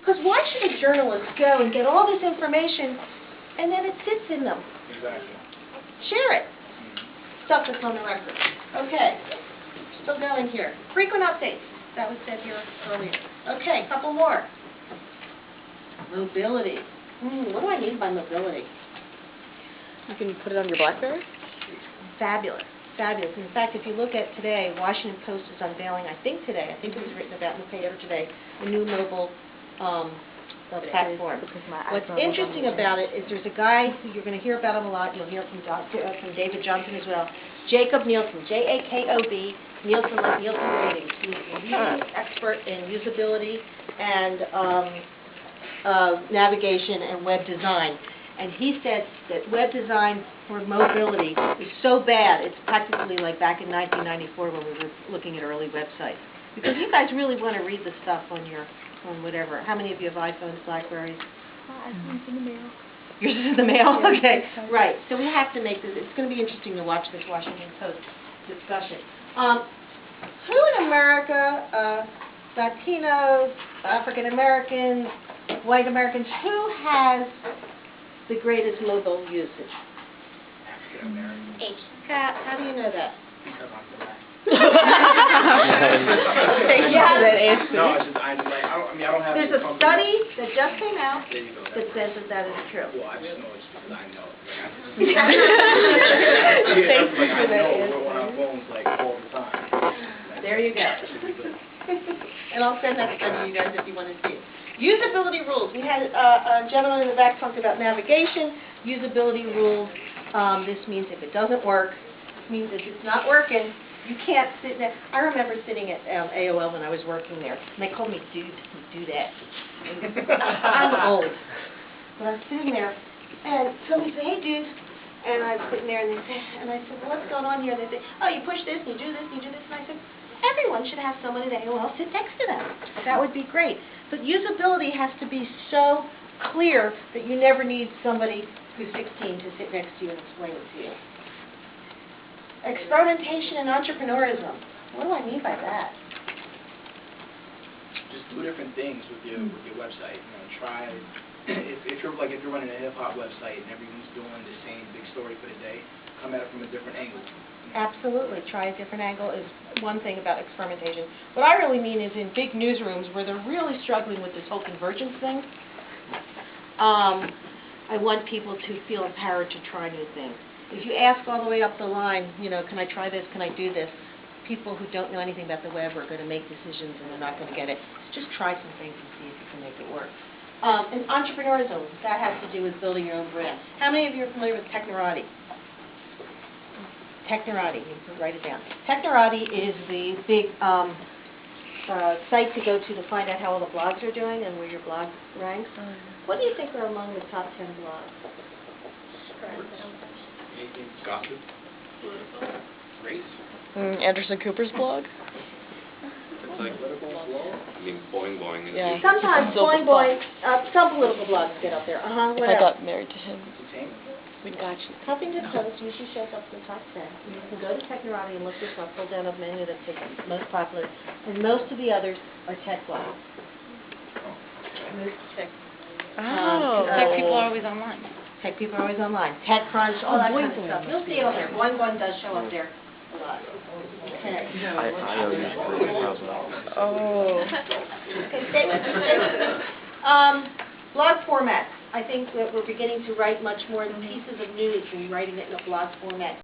Because why should a journalist go and get all this information and then it sits in them? Exactly. Share it. Stuff that's on the record. Okay. Still going here. Frequent updates. That was said here earlier. Okay, couple more. Mobility. What do I mean by mobility? You can put it on your BlackBerry? Fabulous. Fabulous. In fact, if you look at today, Washington Post is unveiling, I think today, I think it was written about in the paper today, a new mobile platform. What's interesting about it is there's a guy who you're going to hear about him a lot. You'll hear from David Johnson as well. Jacob Nielsen, Jakob, Nielsen, like Nielsen Ratings. He's a leading expert in usability and navigation and web design. And he said that web design for mobility is so bad, it's practically like back in 1994 when we were looking at early websites. Because you guys really want to read the stuff on your, on whatever. How many of you have iPhones, Blackberries? iPhone's in the mail. Yours is in the mail? Okay, right. So we have to make this, it's going to be interesting to watch this Washington Post discussion. Who in America, Latinos, African Americans, white Americans, who has the greatest mobile usage? African American. Kat, how do you know that? Because I'm black. Yeah. No, it's just I don't have. There's a study that just came out There you go. that says that that is true. Well, I just know it's because I know. Yeah. Yeah, that's like I know we're on our phones like all the time. There you go. And I'll send that to you guys if you want to see it. Usability rules. We had a gentleman in the back talked about navigation. Usability rules. This means if it doesn't work, means if it's not working, you can't sit there. I remember sitting at AOL when I was working there, and they called me dude, you do that. I'm old. But I was sitting there, and somebody said, hey dude, and I was sitting there, and I said, well, what's going on here? And they said, oh, you push this, and you do this, and you do this, and I said, everyone should have someone at AOL sit next to them. That would be great. But usability has to be so clear that you never need somebody who's 16 to sit next to you and explain it to you. Experimentation and entrepreneurism. What do I mean by that? Just do different things with your website. You know, try if you're running a hip hop website and everyone's doing the same big story for the day, come at it from a different angle. Absolutely. Try a different angle is one thing about experimentation. What I really mean is in big newsrooms where they're really struggling with this whole convergence thing, I want people to feel empowered to try new things. If you ask all the way up the line, you know, can I try this, can I do this, people who don't know anything about the web are going to make decisions and they're not going to get it. Just try some things and see if you can make it work. And entrepreneurism, that has to do with building your own brand. How many of you are familiar with Technorati? Technorati, you can write it down. Technorati is the big site to go to find out how all the blogs are doing and where your blog ranks. What do you think are among the top 10 blogs? Gossip. Race. Anderson Cooper's blog? It's like, I mean, boing boing. Is Yeah. Sometimes, boing boing, some political blogs get up there. What If I else? got married to him. We got you. Huffington Post usually shows up in the top 10. You can go to Technorati and look this up, pull down a menu that's the most popular. And most of the others are tech blogs. Oh. Tech people are always online. Tech people are always online. TechCrunch, all that kind of stuff. You'll see it on there. Boing boing does show up there a lot. Okay. I owe you $3,000. Oh. Okay, stay with me. Blog format. I think that we're beginning to write much more pieces of news and writing it in a blog format.